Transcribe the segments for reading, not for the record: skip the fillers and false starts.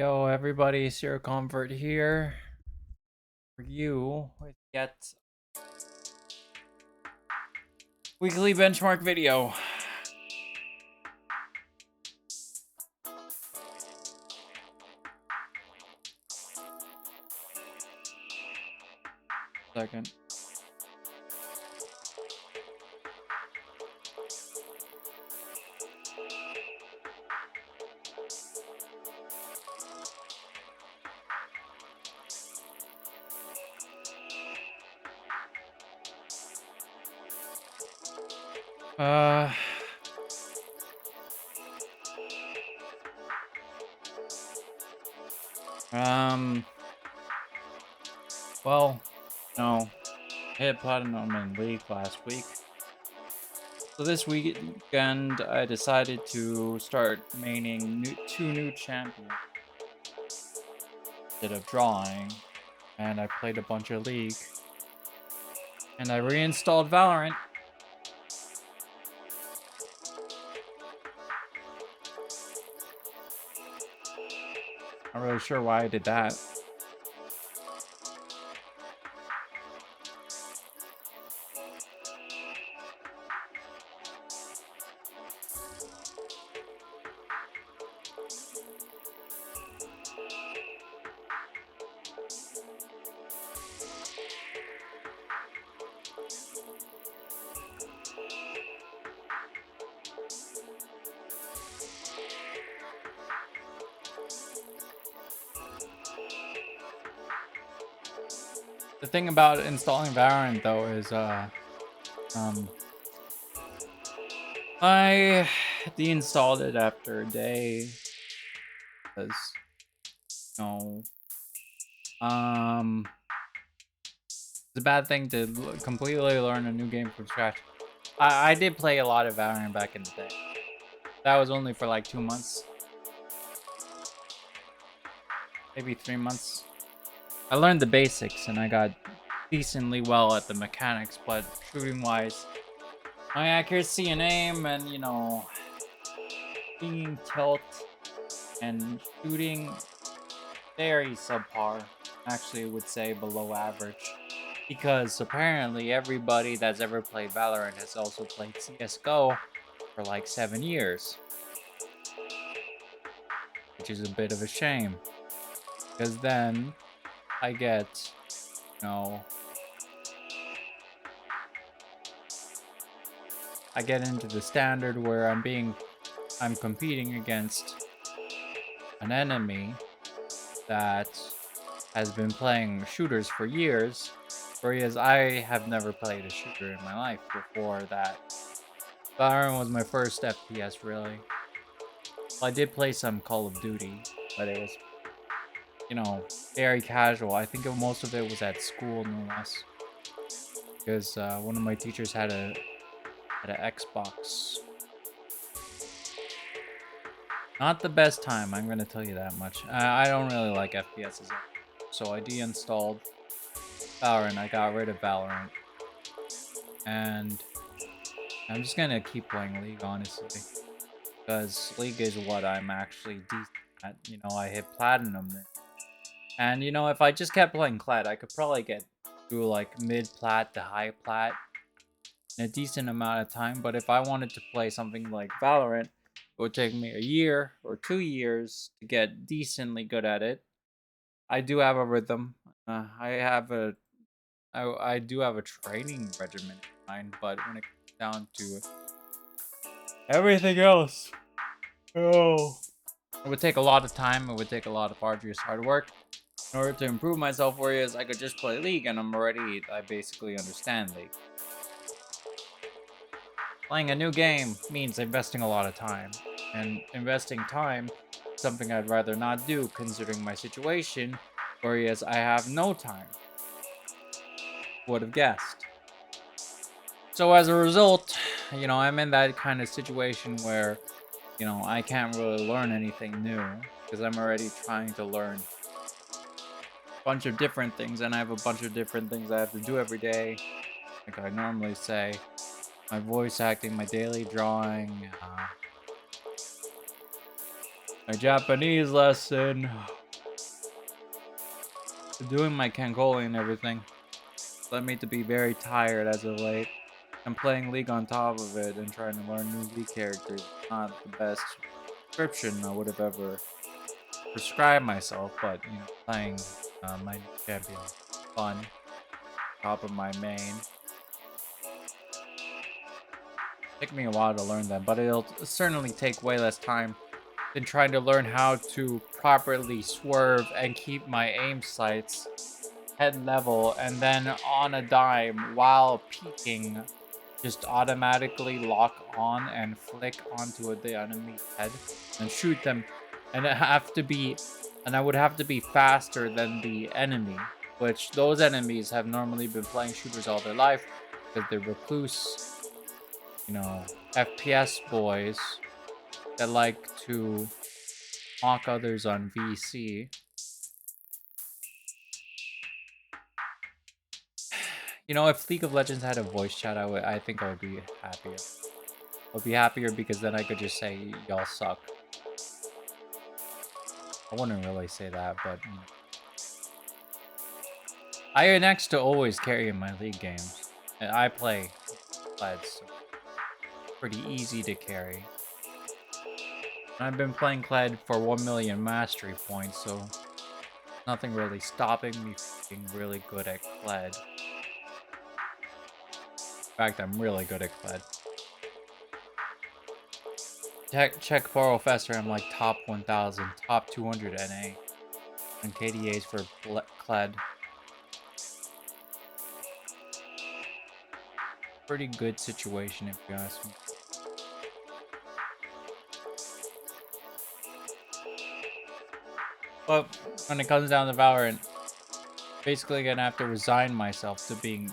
Yo, everybody, Zero Comfort here for you with yet weekly benchmark video. Second. Uh, um, well, no, I hit platinum in League last week. So this weekend, I decided to start maining two new champions instead of drawing, and I played a bunch of League, and I reinstalled Valorant. Not really sure why I did that. The thing about installing Valorant though is I deinstalled it after a day because you it's a bad thing to completely learn a new game from scratch. I did play a lot of Valorant back in the day. That was only for like 2 months, maybe 3 months. I learned the basics and I got decently well at the mechanics, but shooting wise, my accuracy and aim and being tilt and shooting very subpar. Actually, would say below average. Because apparently everybody that's ever played Valorant has also played CSGO for like 7 years. Which is a bit of a shame. Because then I get, I get into the standard where I'm competing against an enemy that has been playing shooters for years, whereas I have never played a shooter in my life before that. Valorant was my first FPS, really. Well, I did play some Call of Duty, but it was, very casual. I think most of it was at school, no less, because one of my teachers had an Xbox. Not the best time, I'm gonna tell you that much. I don't really like FPSs, so I deinstalled Valorant. I got rid of Valorant, and I'm just gonna keep playing League, honestly, because League is what I'm actually decent at. I hit platinum, and if I just kept playing Clad, I could probably get through like mid-plat to high-plat in a decent amount of time. But if I wanted to play something like Valorant, it would take me a year or 2 years to get decently good at it. I do have a rhythm. I do have a training regimen in mind, but when it comes down to everything else, oh, it would take a lot of time. It would take a lot of arduous hard work in order to improve myself. Whereas I could just play League, and I basically understand League. Playing a new game means investing a lot of time, and investing time is something I'd rather not do considering my situation, whereas I have no time. Would have guessed. So as a result, I'm in that kind of situation where, I can't really learn anything new because I'm already trying to learn a bunch of different things, and I have a bunch of different things I have to do every day. Like I normally say, my voice acting, my daily drawing, My Japanese lesson. Doing my Kangoli and everything led me to be very tired as of late. And playing League on top of it and trying to learn new League characters is not the best description I would have ever prescribed myself, but you know, playing my new champion fun. Top of my main. Took me a while to learn that, but it'll certainly take way less time than trying to learn how to properly swerve and keep my aim sights head level, and then on a dime while peeking just automatically lock on and flick onto the enemy's head and shoot them. And I would have to be faster than the enemy, which those enemies have normally been playing shooters all their life because they're recluse, you know, FPS boys that like to mock others on VC. You know, if League of Legends had a voice chat, I think I would be happier. I'll be happier because then I could just say, y'all suck. I wouldn't really say that, but you know. I next to always carry in my League games. And I play Kled, so pretty easy to carry. And I've been playing Kled for 1 million mastery points, so nothing really stopping me from being really good at Kled. In fact, I'm really good at Kled. Check Faro I'm like top 1000, top 200 NA. And KDAs for Kled. Pretty good situation if you ask me. But when it comes down to Valorant, basically gonna have to resign myself to being,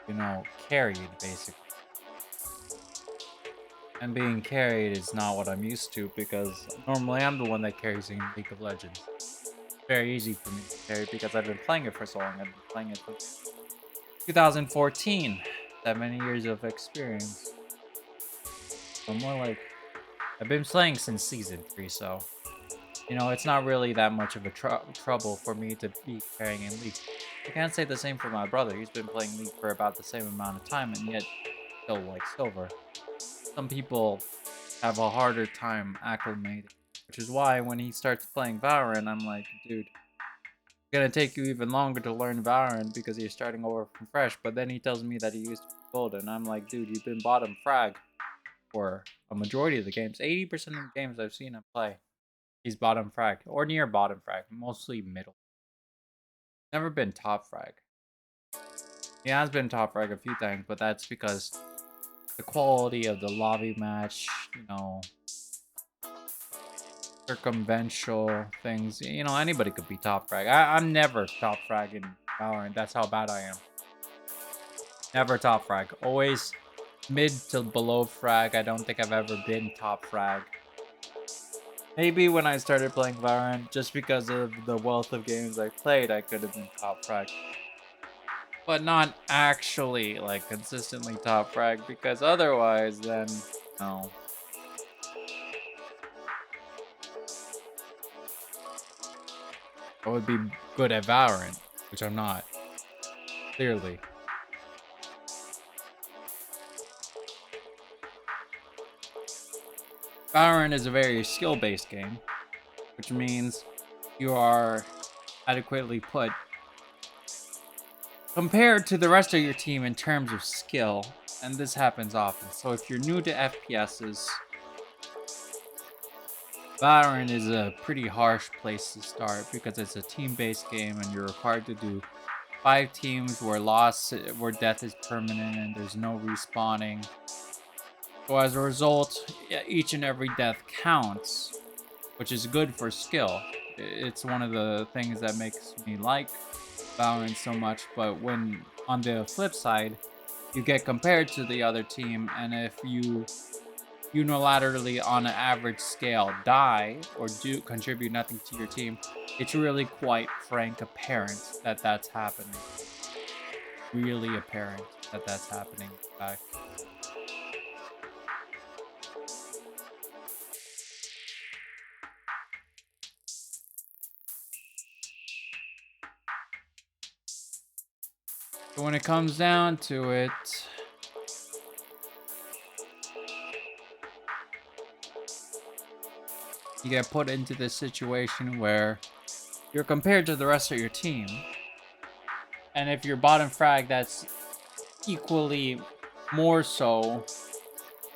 you know, carried, basically. And being carried is not what I'm used to because normally I'm the one that carries in League of Legends. Very easy for me to carry because I've been playing it for so long. I've been playing it since 2014. That many years of experience. So more like, I've been playing since season 3, so you know, it's not really that much of a trouble for me to be carrying in League. I can't say the same for my brother. He's been playing League for about the same amount of time and yet still like silver. Some people have a harder time acclimating, which is why when he starts playing Valorant, I'm like, dude, it's gonna take you even longer to learn Valorant because you're starting over from fresh. But then he tells me that he used to be gold, and I'm like, dude, you've been bottom frag for a majority of the games. 80% of the games I've seen him play, he's bottom frag or near bottom frag, mostly middle. Never been top frag. He has been top frag a few times, but that's because the quality of the lobby match, you know, circumventional things, you know, anybody could be top frag. I'm never top frag in Valorant. That's how bad I am. Never top frag. Always mid to below frag. I don't think I've ever been top frag. Maybe when I started playing Valorant, just because of the wealth of games I played, I could have been top frag. But not actually, like, consistently top frag, because otherwise, then, no. I would be good at Valorant, which I'm not. Clearly. Valorant is a very skill-based game, which means you are adequately put compared to the rest of your team in terms of skill, and this happens often. So if you're new to FPSs, Valorant is a pretty harsh place to start because it's a team-based game and you're required to do 5 teams where death is permanent and there's no respawning. So as a result, each and every death counts, which is good for skill. It's one of the things that makes me like Valorant so much, but when on the flip side, you get compared to the other team, and if you unilaterally on an average scale die or do contribute nothing to your team, it's really quite frank apparent that that's happening. Really apparent that that's happening, in fact. But when it comes down to it, you get put into this situation where you're compared to the rest of your team. And if you're bottom frag, that's equally more so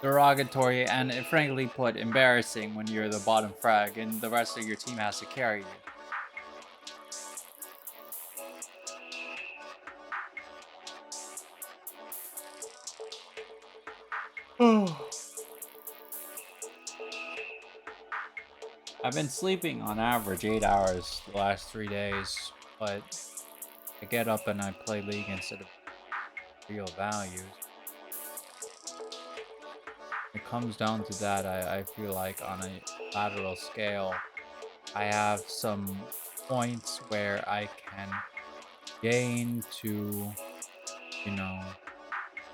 derogatory and frankly put embarrassing when you're the bottom frag and the rest of your team has to carry you. I've been sleeping on average 8 hours the last 3 days, but I get up and I play League instead of real values. It comes down to that, I feel like on a lateral scale, I have some points where I can gain to, you know,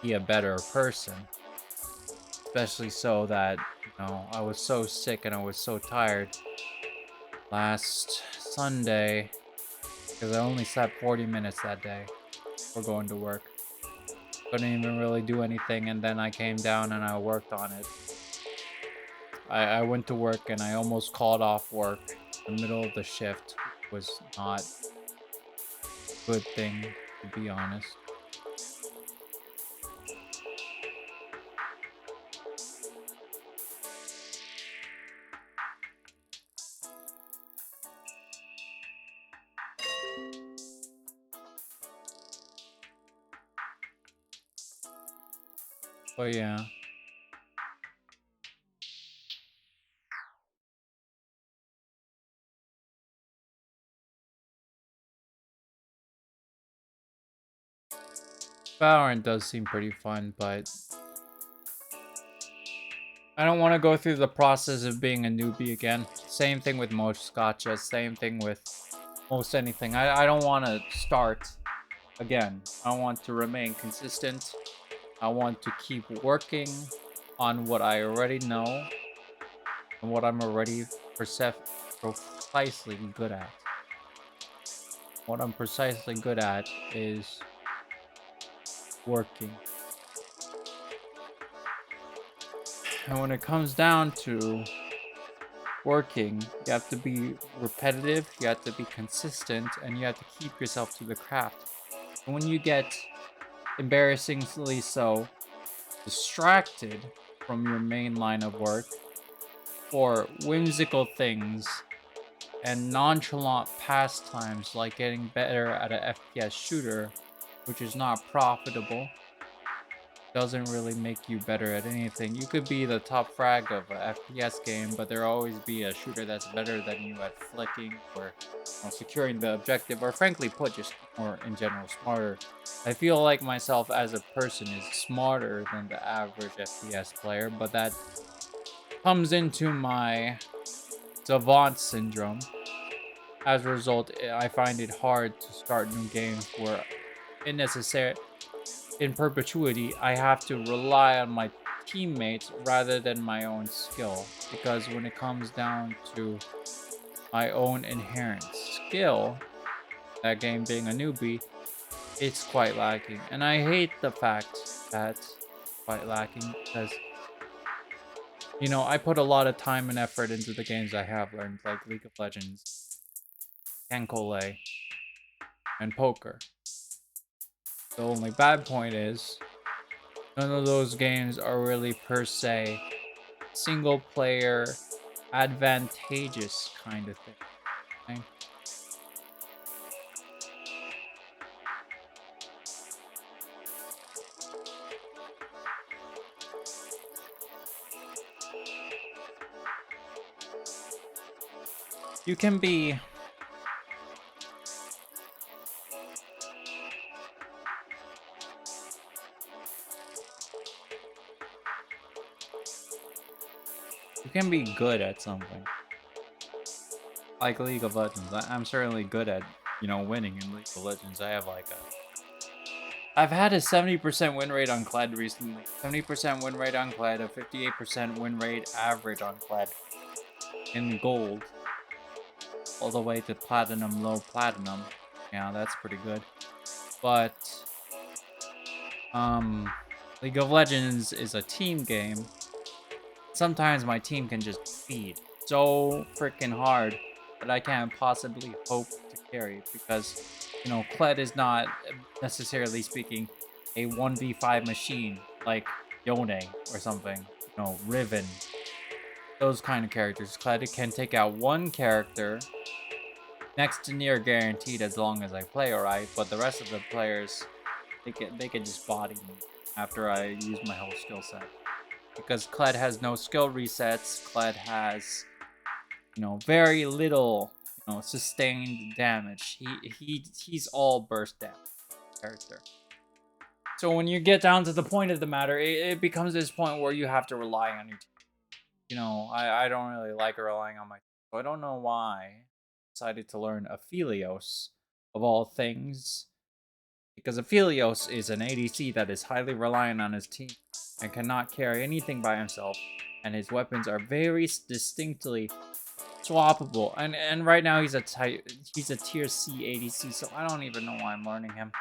be a better person. Especially so that, I was so sick and I was so tired last Sunday because I only slept 40 minutes that day before going to work. Couldn't even really do anything, and then I came down and I worked on it. I went to work and I almost called off work in the middle of the shift. Was not a good thing, to be honest. But yeah. Valorant does seem pretty fun, but I don't want to go through the process of being a newbie again. Same thing with most gotcha, same thing with most anything. I don't want to start again. I want to remain consistent. I want to keep working on what I already know and what I'm already precisely good at. What I'm precisely good at is working. And when it comes down to working, you have to be repetitive, you have to be consistent, and you have to keep yourself to the craft. And when you get embarrassingly so distracted from your main line of work for whimsical things and nonchalant pastimes like getting better at an FPS shooter, which is not profitable, doesn't really make you better at anything. You could be the top frag of an FPS game, but there'll always be a shooter that's better than you at flicking or securing the objective, or frankly put, just more in general smarter. I feel like myself as a person is smarter than the average FPS player, but that comes into my savant syndrome. As a result, I find it hard to start new games where in perpetuity, I have to rely on my teammates rather than my own skill. Because when it comes down to my own inherent skill, that game being a newbie, it's quite lacking. And I hate the fact that it's quite lacking because, I put a lot of time and effort into the games I have learned, like League of Legends, Cancole, and poker. The only bad point is, none of those games are really per se single player advantageous kind of thing. Okay? You can be good at something. Like League of Legends. I'm certainly good at, winning in League of Legends. I've had a 70% win rate on Kled recently. 70% win rate on Kled, a 58% win rate average on Kled. In gold. All the way to platinum, low platinum. Yeah, that's pretty good. But League of Legends is a team game. Sometimes my team can just feed so freaking hard that I can't possibly hope to carry because, Kled is not necessarily speaking a 1v5 machine like Yone or something. Riven. Those kind of characters. Kled can take out one character next to near guaranteed as long as I play alright, but the rest of the players, they can just body me after I use my whole skill set. Because Kled has no skill resets, Kled has, very little, sustained damage. He's all burst damage character. So when you get down to the point of the matter, it becomes this point where you have to rely on your team. I don't really like relying on my team. So I don't know why I decided to learn Aphelios of all things. Because Aphelios is an ADC that is highly reliant on his team and cannot carry anything by himself, and his weapons are very distinctly swappable. And right now he's a tier C ADC, so I don't even know why I'm learning him.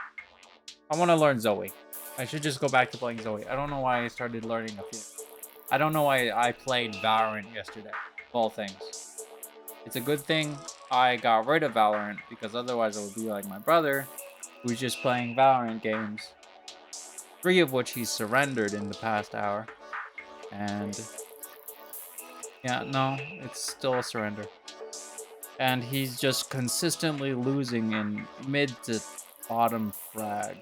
I want to learn Zoe. I should just go back to playing Zoe. I don't know why I started learning Aphelios. I don't know why I played Valorant yesterday, of all things. It's a good thing I got rid of Valorant, because otherwise I would be like my brother, who's just playing Valorant games, 3 of which he's surrendered in the past hour. And yeah, no, it's still a surrender. And he's just consistently losing in mid to bottom frag.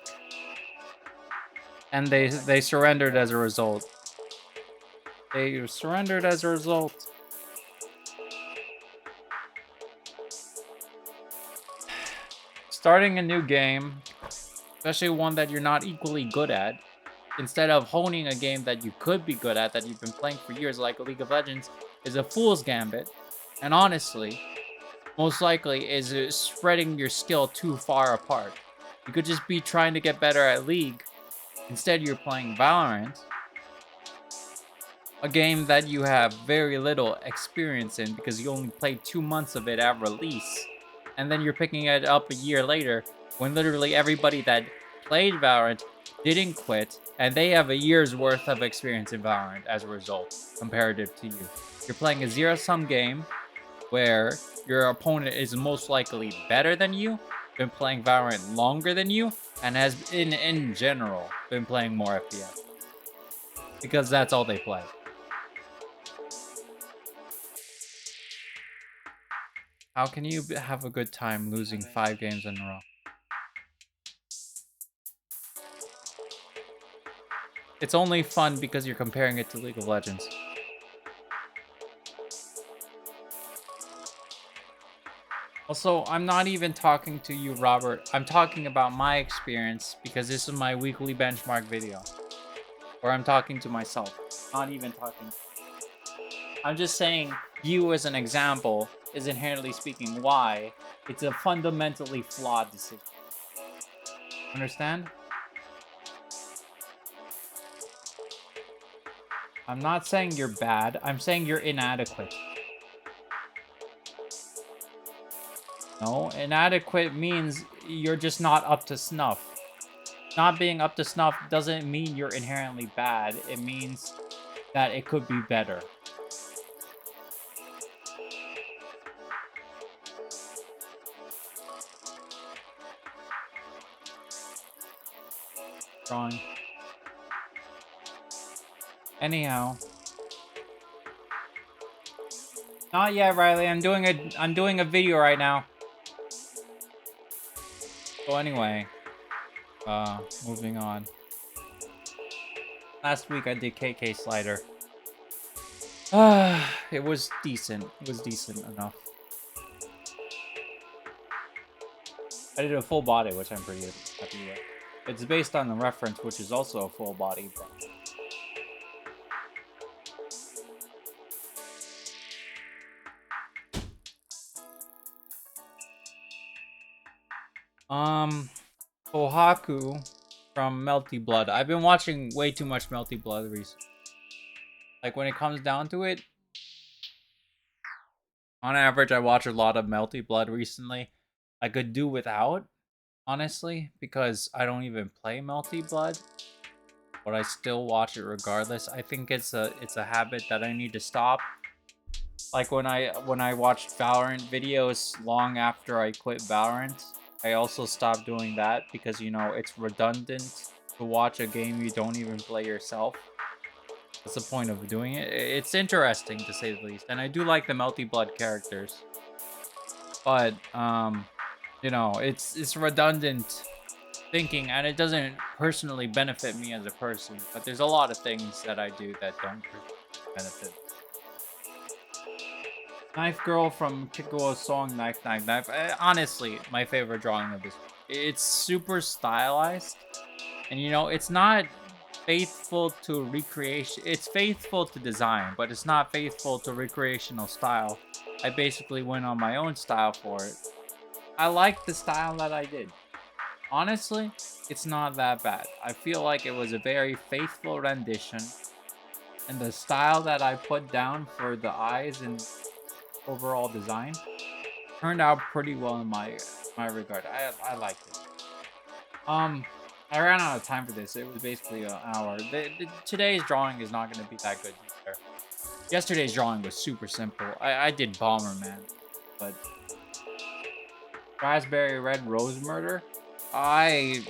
And they surrendered as a result. They surrendered as a result. Starting a new game, especially one that you're not equally good at, instead of honing a game that you could be good at, that you've been playing for years, like League of Legends, is a fool's gambit. And honestly, most likely is spreading your skill too far apart. You could just be trying to get better at League. Instead, you're playing Valorant, a game that you have very little experience in because you only played 2 months of it at release. And then you're picking it up a year later when literally everybody that played Valorant didn't quit, and they have a year's worth of experience in Valorant as a result, comparative to you. You're playing a zero-sum game where your opponent is most likely better than you, been playing Valorant longer than you, and has, in general, been playing more FPS. Because that's all they play. How can you have a good time losing 5 games in a row? It's only fun because you're comparing it to League of Legends. Also, I'm not even talking to you, Robert. I'm talking about my experience because this is my weekly benchmark video. Or I'm talking to myself. Not even talking. I'm just saying you as an example is inherently speaking why it's a fundamentally flawed decision. Understand? I'm not saying you're bad. I'm saying you're inadequate. No, inadequate means you're just not up to snuff. Not being up to snuff doesn't mean you're inherently bad. It means that it could be better. Drawing. Anyhow. Not yet, Riley. I'm doing a video right now. So anyway, moving on. Last week I did KK Slider. It was decent. It was decent enough. I did a full body, which I'm pretty happy with. It's based on the reference, which is also a full body, but... Kohaku from Melty Blood. I've been watching way too much Melty Blood recently. Like, when it comes down to it, on average, I watch a lot of Melty Blood recently. I could do without, honestly, because I don't even play Melty Blood. but I still watch it regardless. I think it's a habit that I need to stop. Like when I watched Valorant videos long after I quit Valorant, I also stopped doing that because you know it's redundant to watch a game you don't even play yourself. What's the point of doing it? It's interesting to say the least, and I do like the Melty Blood characters, but you know, it's redundant thinking, and it doesn't personally benefit me as a person. But there's a lot of things that I do that don't benefit. Knife Girl from Kikuo's song Knife Knife Knife. Honestly, my favorite drawing of this. It's super stylized, and you know, it's not faithful to recreation. It's faithful to design, but it's not faithful to recreational style. I basically went on my own style for it. I like the style that I did. Honestly, it's not that bad. I feel like it was a very faithful rendition, and the style that I put down for the eyes and overall design turned out pretty well in my regard. I liked it. Um, I ran out of time for this. It was basically an hour. Today's drawing is not going to be that good either. Yesterday's drawing was super simple. I did Bomberman, but Raspberry Red Rose Murder. Man,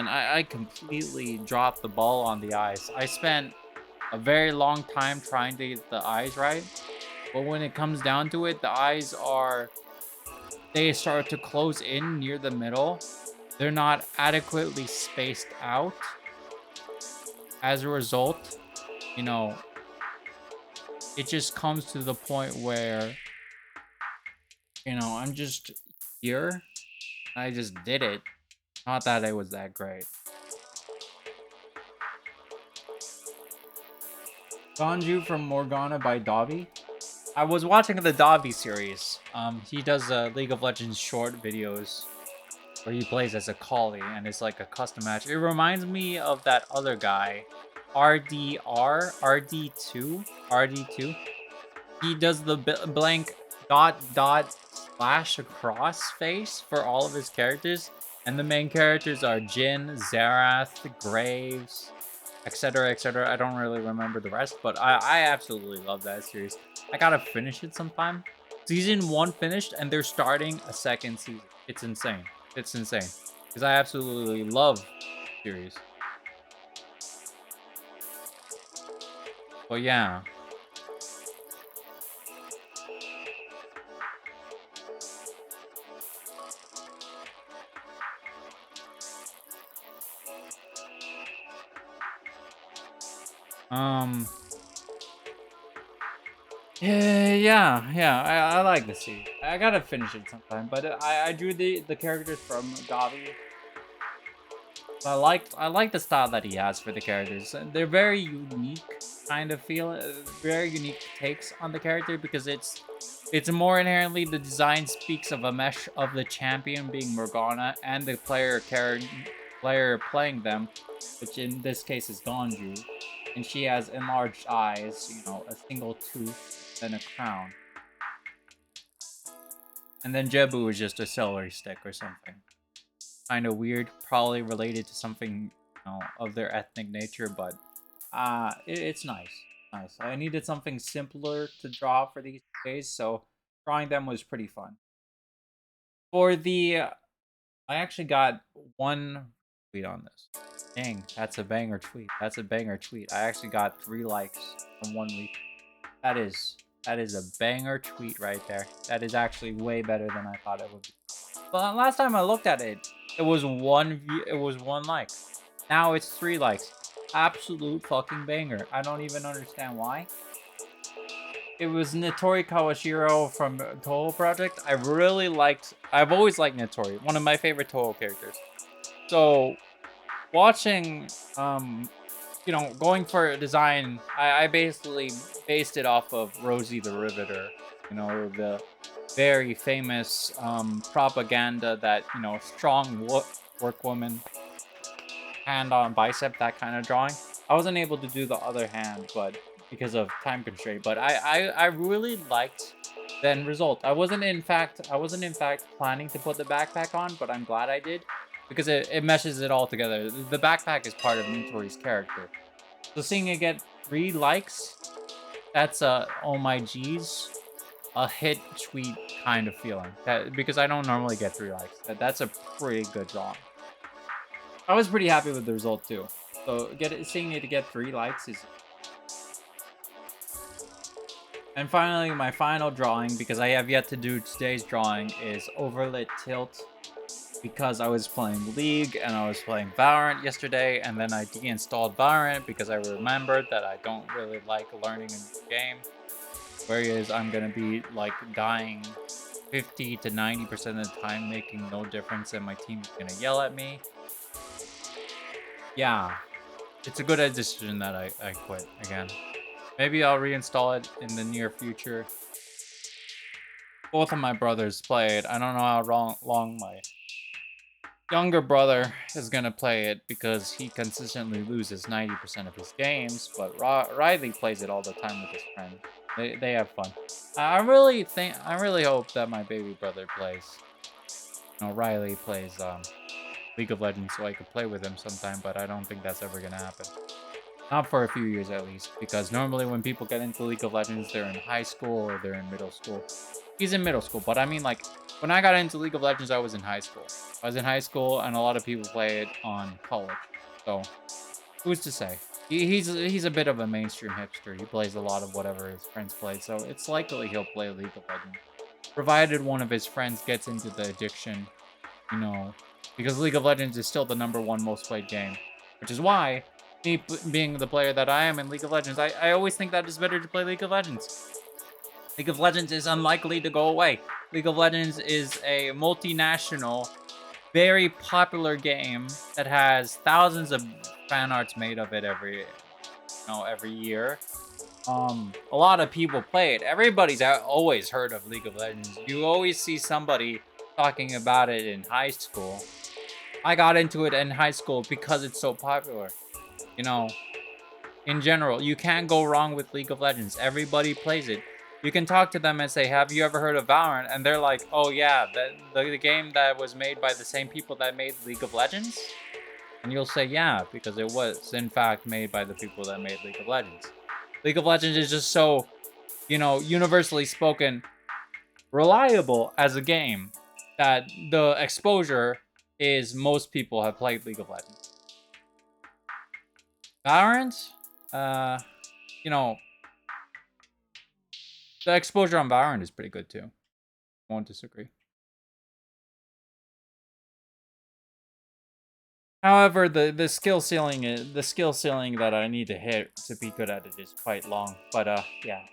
I completely dropped the ball on the eyes. I spent a very long time trying to get the eyes right, but when it comes down to it, the eyes they start to close in near the middle. They're not adequately spaced out. As a result, you know, it just comes to the point where, you know, I'm just here. I just did it. Not that it was that great. Ganju from Morgana by Dobby. I was watching the Dobby series. He does League of Legends short videos where he plays as a collie and it's like a custom match. It reminds me of that other guy, RD2. He does the blank dot slash across face for all of his characters, and the main characters are Jin, Zerath, Graves, etc., etc. I don't really remember the rest, but I absolutely love that series. I gotta finish it sometime. Season 1 finished, and they're starting a second season. It's insane. It's insane. Because I absolutely love the series. But yeah. Um... Yeah. I like the series. I gotta finish it sometime, but I drew the characters from Dobby. I like the style that he has for the characters. They're very unique, kind of feel very unique takes on the character because it's more inherently the design speaks of a mesh of the champion being Morgana and the player playing them, which in this case is Ganju, and she has enlarged eyes, you know, a single tooth, and a crown. And then Jebu is just a celery stick or something. Kind of weird, probably related to something, you know, of their ethnic nature, but it's nice. Nice. I needed something simpler to draw for these days, so drawing them was pretty fun. For the, I actually got one tweet on this. Dang, that's a banger tweet. That's a banger tweet. I actually got 3 likes from 1 week. That is a banger tweet right there. That is actually way better than I thought it would be. But last time I looked at it, it was 1 view, it was 1 like. Now it's 3 likes. Absolute fucking banger. I don't even understand why. It was Natori Kawashiro from Toho Project. I've always liked Natori, one of my favorite Toho characters. So, watching, you know, going for a design, I basically based it off of Rosie the Riveter. You know, the very famous propaganda that, you know, strong work woman, hand on bicep, that kind of drawing. I wasn't able to do the other hand, but because of time constraint. But I really liked the end result. I wasn't in fact planning to put the backpack on, but I'm glad I did because it meshes it all together. The backpack is part of Nitori's character. So seeing it get 3 likes, that's a, oh my geez, a hit tweet kind of feeling. Because I don't normally get 3 likes. That's a pretty good drawing. I was pretty happy with the result too. So seeing it get 3 likes is... And finally, my final drawing, because I have yet to do today's drawing, is Overlit Tilt. Because I was playing League and I was playing Valorant yesterday, and then I deinstalled Valorant because I remembered that I don't really like learning a new game. Whereas I'm gonna be like dying 50 to 90% of the time, making no difference, and my team's gonna yell at me. Yeah, it's a good decision that I quit again. Maybe I'll reinstall it in the near future. Both of my brothers play it. I don't know how long my younger brother is gonna play it because he consistently loses 90% of his games, but Riley plays it all the time with his friend. They have fun. I really hope that my baby brother plays. You know, Riley plays League of Legends so I could play with him sometime, but I don't think that's ever gonna happen. Not for a few years at least, because normally when people get into League of Legends, they're in high school or they're in middle school. He's in middle school, but I mean, like, when I got into League of Legends, I was in high school. I was in high school, and a lot of people play it on college. So, who's to say? He's a bit of a mainstream hipster. He plays a lot of whatever his friends play, so it's likely he'll play League of Legends. Provided one of his friends gets into the addiction, you know, because League of Legends is still the #1 most played game. Which is why, me being the player that I am in League of Legends, I always think that it's better to play League of Legends. League of Legends is unlikely to go away. League of Legends is a multinational, very popular game that has thousands of fan arts made of it every year. A lot of people play it. Everybody's always heard of League of Legends. You always see somebody talking about it in high school. I got into it in high school because it's so popular. You know, in general, you can't go wrong with League of Legends. Everybody plays it. You can talk to them and say, have you ever heard of Valorant? And they're like, oh yeah, the game that was made by the same people that made League of Legends? And you'll say, yeah, because it was, in fact, made by the people that made League of Legends. League of Legends is just so, you know, universally spoken, reliable as a game that the exposure is most people have played League of Legends. Valorant, you know, the exposure on Valorant is pretty good too. Won't disagree. However, the skill ceiling that I need to hit to be good at it is quite long. But yeah,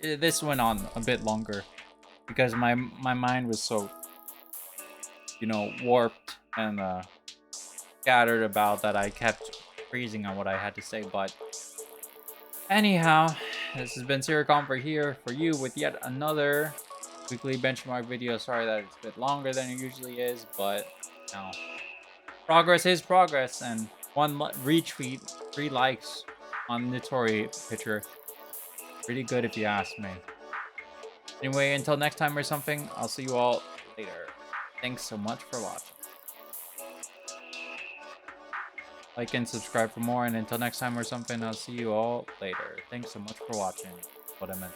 this went on a bit longer because my mind was so, you know, warped and scattered about that I kept freezing on what I had to say. But anyhow, this has been Siricom here for you with yet another weekly benchmark video. Sorry that it's a bit longer than it usually is, but you know, progress is progress, and 1 retweet, 3 likes on the Nitori picture. Pretty good if you ask me. Anyway, until next time or something, I'll see you all later. Thanks so much for watching. Like and subscribe for more, and until next time or something, I'll see you all later. Thanks so much for watching. What I meant.